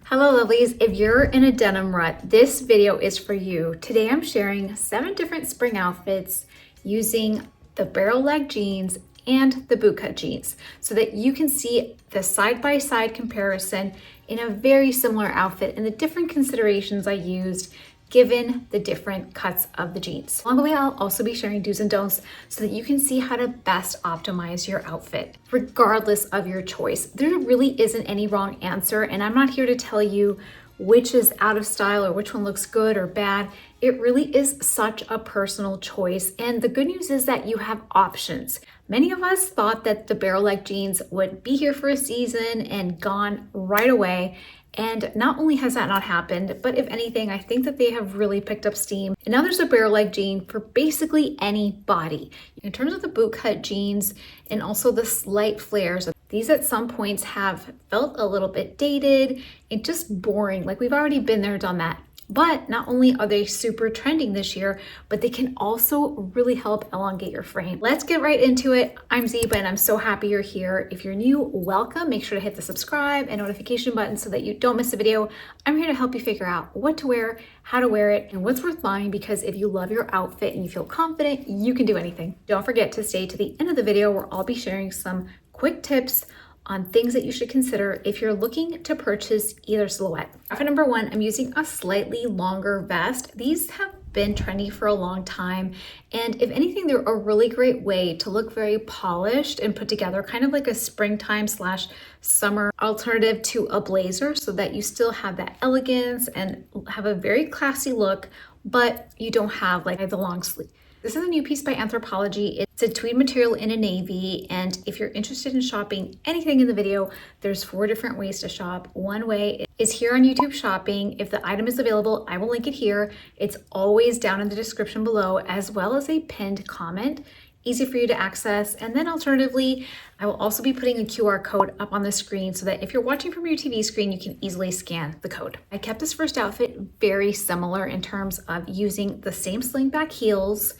Hello lovelies, if you're in a denim rut, this video is for you. Today I'm sharing 7 different spring outfits using the barrel leg jeans and the bootcut jeans so that you can see the side-by-side comparison in a very similar outfit and the different considerations I used given the different cuts of the jeans. Along the way, I'll also be sharing do's and don'ts so that you can see how to best optimize your outfit, regardless of your choice. There really isn't any wrong answer, and I'm not here to tell you which is out of style or which one looks good or bad. It really is such a personal choice, and the good news is that you have options. Many of us thought that the barrel leg jeans would be here for a season and gone right away. And not only has that not happened, but if anything, I think that they have really picked up steam. And now there's a barrel leg jean for basically any body. In terms of the bootcut jeans and also the slight flares, these at some points have felt a little bit dated and just boring. Like we've already been there, done that. But not only are they super trending this year, but they can also really help elongate your frame. Let's get right into it. I'm Zeba and I'm so happy you're here. If you're new, welcome. Make sure to hit the subscribe and notification button so that you don't miss a video. I'm here to help you figure out what to wear, how to wear it, and what's worth buying, because if you love your outfit and you feel confident, you can do anything. Don't forget to stay to the end of the video where I'll be sharing some quick tips on things that you should consider if you're looking to purchase either silhouette. Outfit number 1, I'm using a slightly longer vest. These have been trendy for a long time, and if anything, they're a really great way to look very polished and put together, kind of like a springtime / summer alternative to a blazer, so that you still have that elegance and have a very classy look, but you don't have like the long sleeve. This is a new piece by Anthropologie. It's a tweed material in a navy, and if you're interested in shopping anything in the video, there's 4 different ways to shop. One way is here on YouTube Shopping. If the item is available, I will link it here. It's always down in the description below, as well as a pinned comment. Easy for you to access. And then alternatively, I will also be putting a QR code up on the screen so that if you're watching from your TV screen, you can easily scan the code. I kept this first outfit very similar in terms of using the same slingback heels,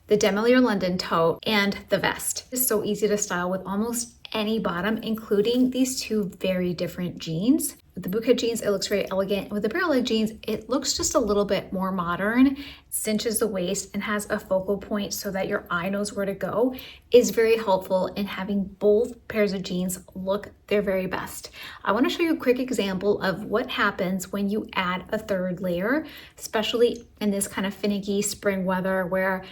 the Demi London tote, and the vest. It's so easy to style with almost any bottom, including these 2 very different jeans. With the bootcut jeans, it looks very elegant. And with the barrel leg jeans, it looks just a little bit more modern, cinches the waist and has a focal point so that your eye knows where to go. Is very helpful in having both pairs of jeans look their very best. I want to show you a quick example of what happens when you add a 3rd layer, especially in this kind of finicky spring weather where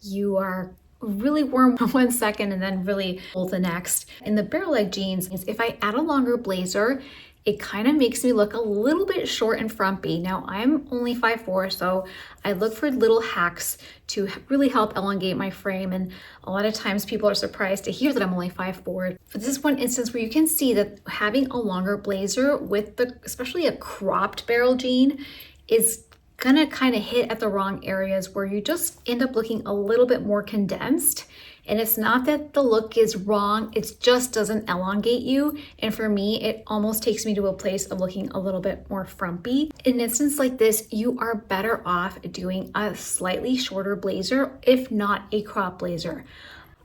you are really warm 1 second and then really cold the next. In the barrel leg jeans, if I add a longer blazer, it kind of makes me look a little bit short and frumpy. Now I'm only 5'4", so I look for little hacks to really help elongate my frame. And a lot of times people are surprised to hear that I'm only 5'4". But this is one instance where you can see that having a longer blazer with especially a cropped barrel jean is gonna kind of hit at the wrong areas where you just end up looking a little bit more condensed. And it's not that the look is wrong, it just doesn't elongate you. And for me, it almost takes me to a place of looking a little bit more frumpy. In an instance like this, you are better off doing a slightly shorter blazer, if not a crop blazer.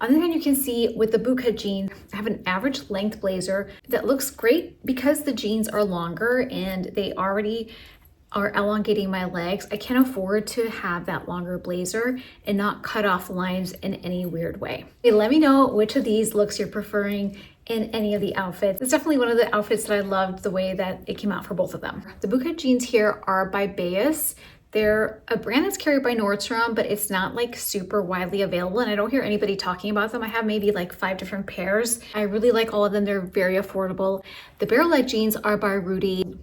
On the other hand, you can see with the bootcut jeans, I have an average length blazer that looks great because the jeans are longer and they already are elongating my legs. I can't afford to have that longer blazer and not cut off lines in any weird way. Okay, let me know which of these looks you're preferring in any of the outfits. It's definitely one of the outfits that I loved the way that it came out for both of them. The bootcut jeans here are by BAYEAS. They're a brand that's carried by Nordstrom, but it's not like super widely available, and I don't hear anybody talking about them. I have maybe like 5 different pairs. I really like all of them. They're very affordable. The barrel leg jeans are by Rudy.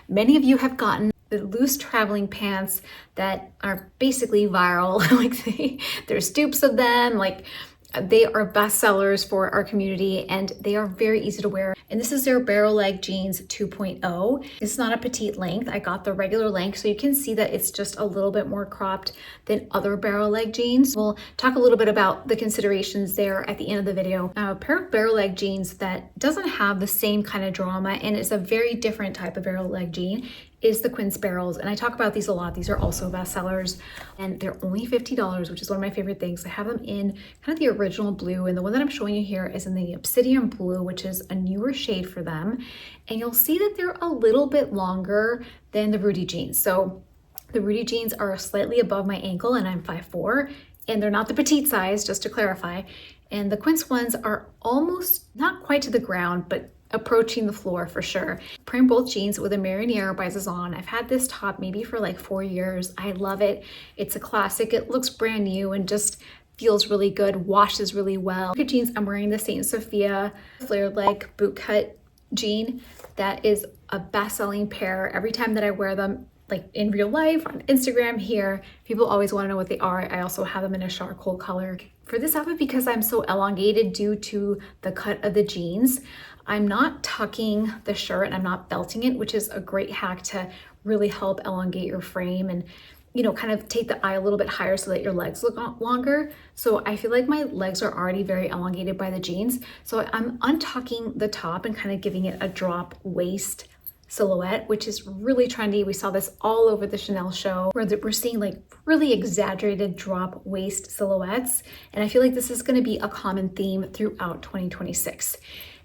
Many of you have gotten the loose traveling pants that are basically viral. Like there's dupes of them. Like they are best sellers for our community and they are very easy to wear. And this is their barrel leg jeans 2.0. It's not a petite length. I got the regular length, so you can see that it's just a little bit more cropped than other barrel leg jeans. We'll talk a little bit about the considerations there at the end of the video. Now, a pair of barrel leg jeans that doesn't have the same kind of drama and it's a very different type of barrel leg jean is the Quince Barrels, and I talk about these a lot. These are also bestsellers, and they're only $50, which is one of my favorite things. I have them in kind of the original blue, and the one that I'm showing you here is in the obsidian blue, which is a newer shade for them. And you'll see that they're a little bit longer than the Rudy jeans. So the Rudy jeans are slightly above my ankle, and I'm 5'4", and they're not the petite size, just to clarify. And the quince ones are almost not quite to the ground, but approaching the floor for sure. Pairing both jeans with a Mariniere by Zazan. I've had this top maybe for like 4 years. I love it. It's a classic. It looks brand new and just feels really good, washes really well. For jeans, I'm wearing the Saing Sofia flared leg bootcut jean. That is a best-selling pair. Every time that I wear them, like in real life, on Instagram here, people always want to know what they are. I also have them in a charcoal color. For this outfit, because I'm so elongated due to the cut of the jeans, I'm not tucking the shirt and I'm not belting it, which is a great hack to really help elongate your frame and, you know, kind of take the eye a little bit higher so that your legs look longer. So I feel like my legs are already very elongated by the jeans. So I'm untucking the top and kind of giving it a drop waist silhouette, which is really trendy. We saw this all over the Chanel show where we're seeing like really exaggerated drop waist silhouettes. And I feel like this is going to be a common theme throughout 2026.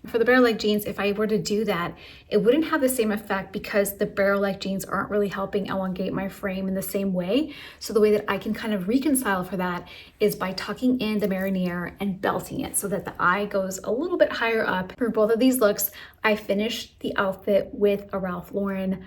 For the barrel leg jeans, if I were to do that, it wouldn't have the same effect because the barrel leg jeans aren't really helping elongate my frame in the same way. So the way that I can kind of reconcile for that is by tucking in the Mariniere and belting it so that the eye goes a little bit higher up. For both of these looks, I finished the outfit with a Ralph Lauren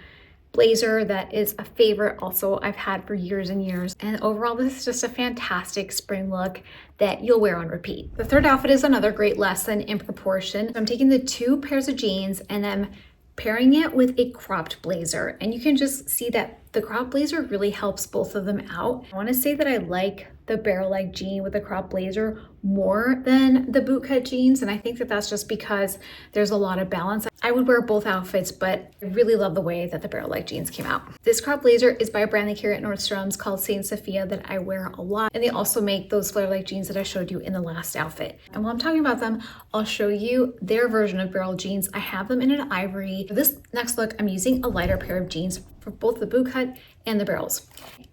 blazer that is a favorite also I've had for years and years. And overall, this is just a fantastic spring look that you'll wear on repeat. The third outfit is another great lesson in proportion. I'm taking the 2 pairs of jeans and I'm pairing it with a cropped blazer. And you can just see that the cropped blazer really helps both of them out. I want to say that I like the barrel leg jean with the cropped blazer more than the bootcut jeans. And I think that that's just because there's a lot of balance. I would wear both outfits, but I really love the way that the barrel leg jeans came out. This cropped blazer is by a brand they carry at Nordstrom's called Saing Sofia that I wear a lot. And they also make those flare leg jeans that I showed you in the last outfit. And while I'm talking about them, I'll show you their version of barrel jeans. I have them in an ivory. For this next look, I'm using a lighter pair of jeans for both the bootcut and the barrels.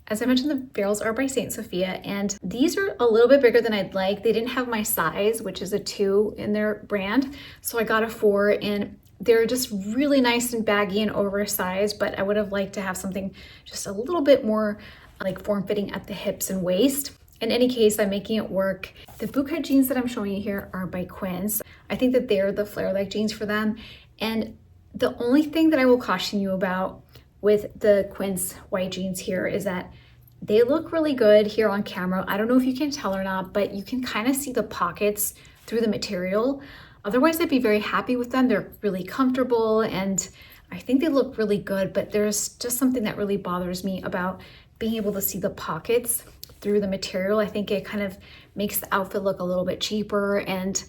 As I mentioned, the barrels are by Saing Sofia, and these are a little bit bigger than I'd like. They didn't have my size, which is a 2 in their brand, so I got a 4, and they're just really nice and baggy and oversized, but I would have liked to have something just a little bit more like form-fitting at the hips and waist. In any case, I'm making it work. The bootcut jeans that I'm showing you here are by Quince. I think that they're the flare leg jeans for them, and the only thing that I will caution you about with the Quince white jeans here is that they look really good here on camera. I don't know if you can tell or not, but you can kind of see the pockets through the material. Otherwise, I'd be very happy with them. They're really comfortable and I think they look really good, but there's just something that really bothers me about being able to see the pockets through the material. I think it kind of makes the outfit look a little bit cheaper and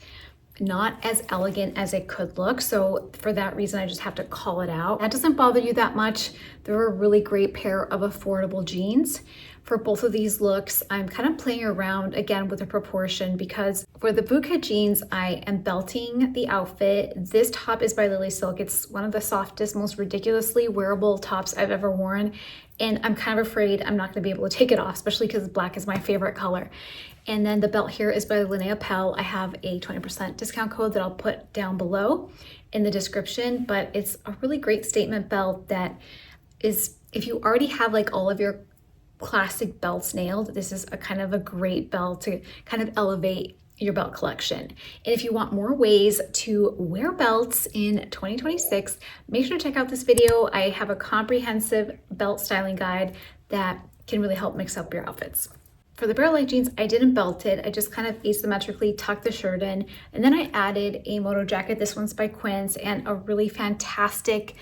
not as elegant as it could look. So for that reason, I just have to call it out. That doesn't bother you that much. They're a really great pair of affordable jeans. For both of these looks, I'm kind of playing around again with the proportion because for the bootcut jeans, I am belting the outfit. This top is by Lily Silk. It's one of the softest, most ridiculously wearable tops I've ever worn. And I'm kind of afraid I'm not gonna be able to take it off, especially because black is my favorite color. And then the belt here is by Linnea Pell. I have a 20% discount code that I'll put down below in the description, but it's a really great statement belt that is, if you already have like all of your classic belts nailed, this is a kind of a great belt to kind of elevate your belt collection. And if you want more ways to wear belts in 2026, make sure to check out this video. I have a comprehensive belt styling guide that can really help mix up your outfits. For the barrel leg jeans, I didn't belt it. I just kind of asymmetrically tucked the shirt in. And then I added a Moto jacket. This one's by Quince, and a really fantastic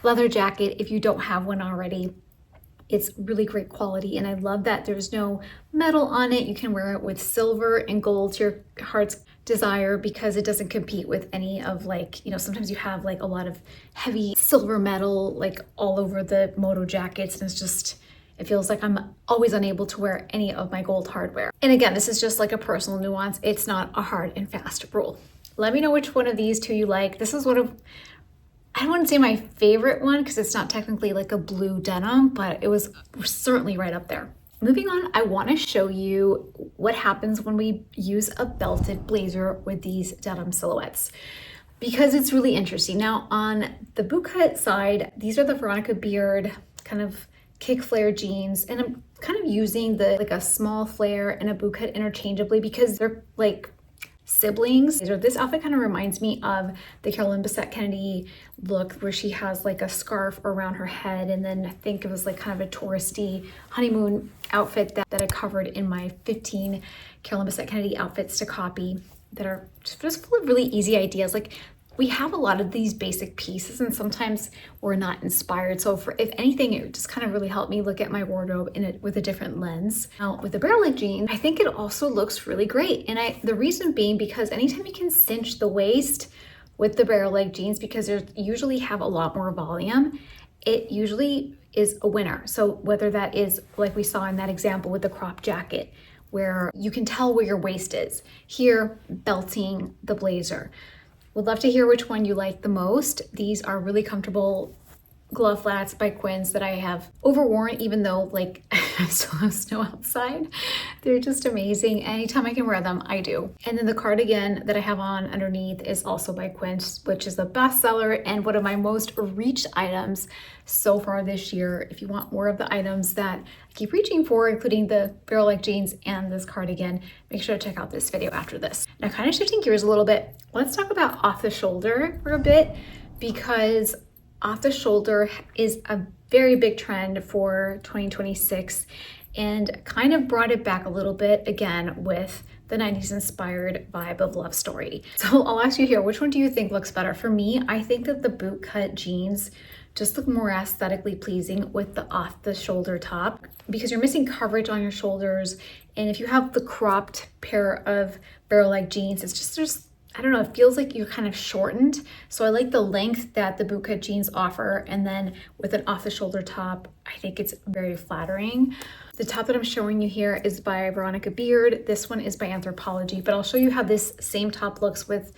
leather jacket if you don't have one already. It's really great quality, and I love that there's no metal on it. You can wear it with silver and gold to your heart's desire because it doesn't compete with any of, like, you know, sometimes you have like a lot of heavy silver metal like all over the Moto jackets, and it's just, it feels like I'm always unable to wear any of my gold hardware. And again, this is just like a personal nuance. It's not a hard and fast rule. Let me know which one of these two you like. This is one of, I wouldn't say my favorite one because it's not technically like a blue denim, but it was certainly right up there. Moving on, I want to show you what happens when we use a belted blazer with these denim silhouettes, because it's really interesting. Now on the bootcut side, these are the Veronica Beard kind of kick flare jeans, and I'm kind of using the like a small flare and a bootcut interchangeably because they're like siblings. This outfit kind of reminds me of the Carolyn Bessette Kennedy look where she has like a scarf around her head, and then I think it was like kind of a touristy honeymoon outfit that I covered in my 15 Carolyn Bessette Kennedy outfits to copy that are just full of really easy ideas. Like, we have a lot of these basic pieces and sometimes we're not inspired. So if anything, it just kind of really helped me look at my wardrobe with a different lens. Now with the barrel leg jeans, I think it also looks really great. And the reason being because anytime you can cinch the waist with the barrel leg jeans, because they usually have a lot more volume, it usually is a winner. So whether that is like we saw in that example with the crop jacket, where you can tell where your waist is, here belting the blazer. Would love to hear which one you like the most. These are really comfortable glove flats by Quince that I have overworn, even though like I still have snow outside. They're just amazing. Anytime I can wear them, I do. And then the cardigan that I have on underneath is also by Quince, which is a bestseller and one of my most reached items so far this year. If you want more of the items that I keep reaching for, including the barrel leg jeans and this cardigan, make sure to check out this video after this. Now, kind of shifting gears a little bit, let's talk about off the shoulder for a bit, because off the shoulder is a very big trend for 2026 and kind of brought it back a little bit again with the 90s inspired vibe of Love Story. So I'll ask you here, which one do you think looks better? For me, I think that the bootcut jeans just look more aesthetically pleasing with the off the shoulder top, because you're missing coverage on your shoulders. And if you have the cropped pair of barrel leg jeans, it's just I don't know, it feels like you're kind of shortened. So I like the length that the bootcut jeans offer. And then with an off the shoulder top, I think it's very flattering. The top that I'm showing you here is by Veronica Beard. This one is by Anthropologie, but I'll show you how this same top looks with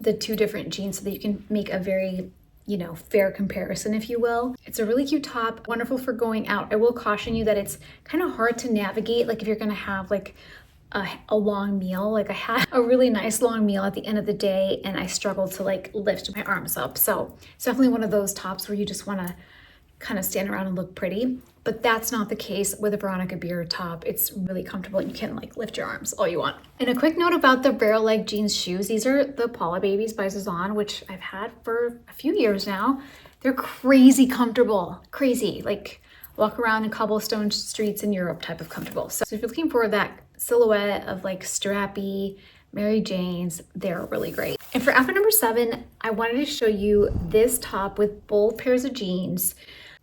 the two different jeans so that you can make a very, you know, fair comparison, if you will. It's a really cute top, wonderful for going out. I will caution you that it's kind of hard to navigate, like if you're gonna have like a long meal. Like I had a really nice long meal at the end of the day and I struggled to like lift my arms up. So it's definitely one of those tops where you just want to kind of stand around and look pretty, but that's not the case with a Veronica Beard top. It's really comfortable and you can like lift your arms all you want. And a quick note about the barrel leg jeans shoes. These are the Paula Babies by Zazan, which I've had for a few years now. They're crazy comfortable, crazy, like walk around in cobblestone streets in Europe type of comfortable. So if you're looking for that silhouette of like strappy Mary Janes, they're really great. And for outfit number 7, I wanted to show you this top with both pairs of jeans.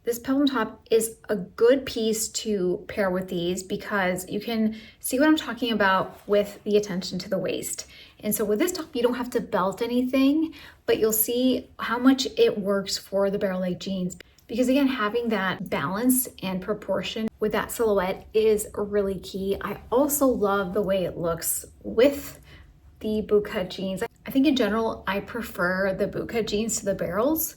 This peplum top is a good piece to pair with these because you can see what I'm talking about with the attention to the waist. And so with this top, you don't have to belt anything, but you'll see how much it works for the barrel leg jeans. Because again, having that balance and proportion with that silhouette is really key. I also love the way it looks with the bootcut jeans. I think in general, I prefer the bootcut jeans to the barrels,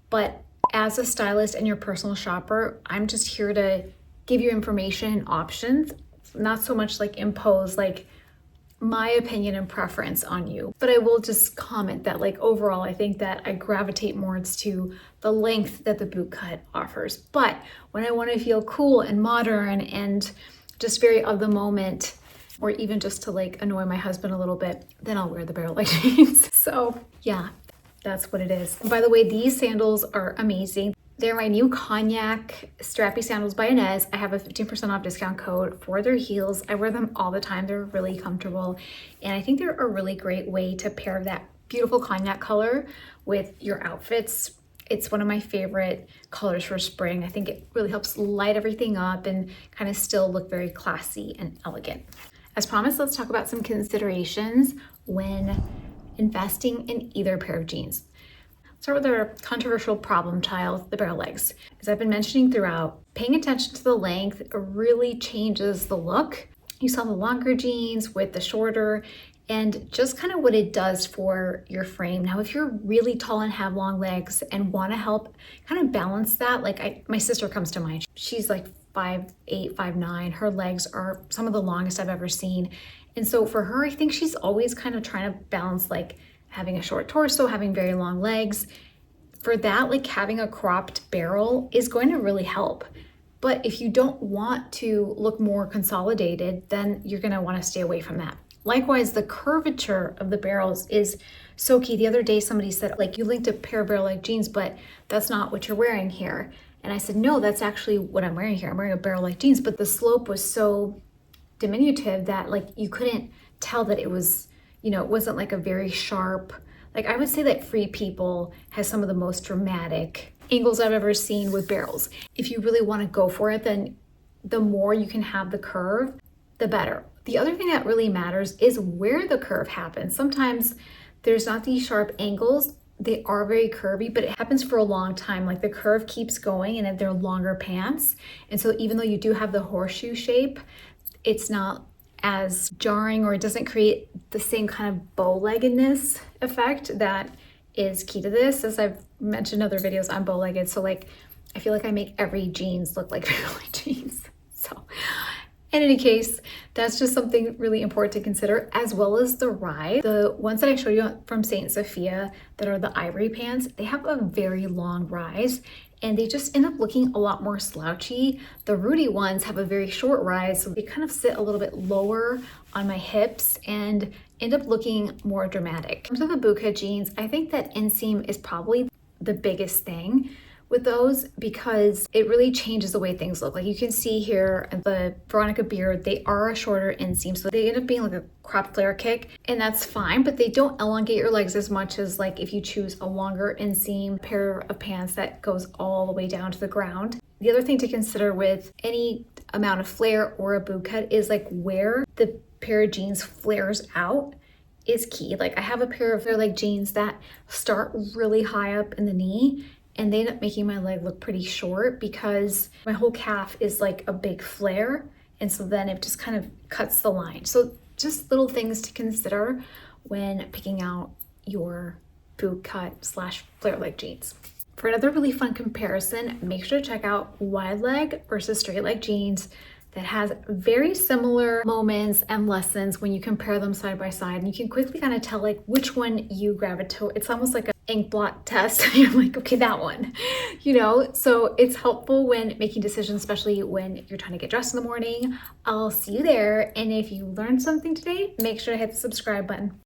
but as a stylist and your personal shopper, I'm just here to give you information and options, not so much like impose like my opinion and preference on you. But I will just comment that like overall, I think that I gravitate more to the length that the bootcut offers. But when I want to feel cool and modern and just very of the moment, or even just to like annoy my husband a little bit, then I'll wear the barrel leg jeans. So yeah, that's what it is. And by the way, these sandals are amazing. They're my new cognac strappy sandals by Inez. I have a 15% off discount code for their heels. I wear them all the time. They're really comfortable. And I think they're a really great way to pair that beautiful cognac color with your outfits. It's one of my favorite colors for spring. I think it really helps light everything up and kind of still look very classy and elegant. As promised, let's talk about some considerations when investing in either pair of jeans. Start with our controversial problem child, the barrel legs. As I've been mentioning throughout, paying attention to the length really changes the look. You saw the longer jeans with the shorter and just kind of what it does for your frame. Now, if you're really tall and have long legs and want to help kind of balance that, like my sister comes to mind. She's like 5'8", 5'9". Her legs are some of the longest I've ever seen. And so for her, I think she's always kind of trying to balance like having a short torso, having very long legs. For that, like having a cropped barrel is going to really help. But if you don't want to look more consolidated, then you're gonna wanna stay away from that. Likewise, the curvature of the barrels is so key. The other day, somebody said, like, you linked a pair of barrel leg jeans, but that's not what you're wearing here. And I said, no, that's actually what I'm wearing here. I'm wearing a barrel leg jeans, but the slope was so diminutive that like you couldn't tell that it was, you know, it wasn't like a very sharp, like I would say that Free People has some of the most dramatic angles I've ever seen with barrels. If you really want to go for it, then the more you can have the curve, the better. The other thing that really matters is where the curve happens. Sometimes there's not these sharp angles. They are very curvy, but it happens for a long time. Like the curve keeps going and they're longer pants. And so even though you do have the horseshoe shape, it's not as jarring, or it doesn't create the same kind of bow-leggedness effect that is key to this. As I've mentioned in other videos, I'm bow-legged, so like I feel like I make every jeans look like barrel leg jeans. So in any case, that's just something really important to consider, as well as the rise. The ones that I showed you from Saing Sofia that are the ivory pants, they have a very long rise and they just end up looking a lot more slouchy. The Rudy ones have a very short rise, so they kind of sit a little bit lower on my hips and end up looking more dramatic. In terms of the Bootcut jeans, I think that inseam is probably the biggest thing with those because it really changes the way things look. Like you can see here the Veronica Beard, they are a shorter inseam, so they end up being like a cropped flare kick, and that's fine, but they don't elongate your legs as much as like if you choose a longer inseam pair of pants that goes all the way down to the ground. The other thing to consider with any amount of flare or a bootcut is like where the pair of jeans flares out is key. Like I have a pair of flare leg jeans that start really high up in the knee, and they end up making my leg look pretty short because my whole calf is like a big flare. And so then it just kind of cuts the line. So just little things to consider when picking out your bootcut / flare leg jeans. For another really fun comparison, make sure to check out wide leg versus straight leg jeans that has very similar moments and lessons when you compare them side by side, and you can quickly kind of tell like which one you gravitate. It's almost like an ink blot test. You're like, okay, that one, you know? So it's helpful when making decisions, especially when you're trying to get dressed in the morning. I'll see you there. And if you learned something today, make sure to hit the subscribe button.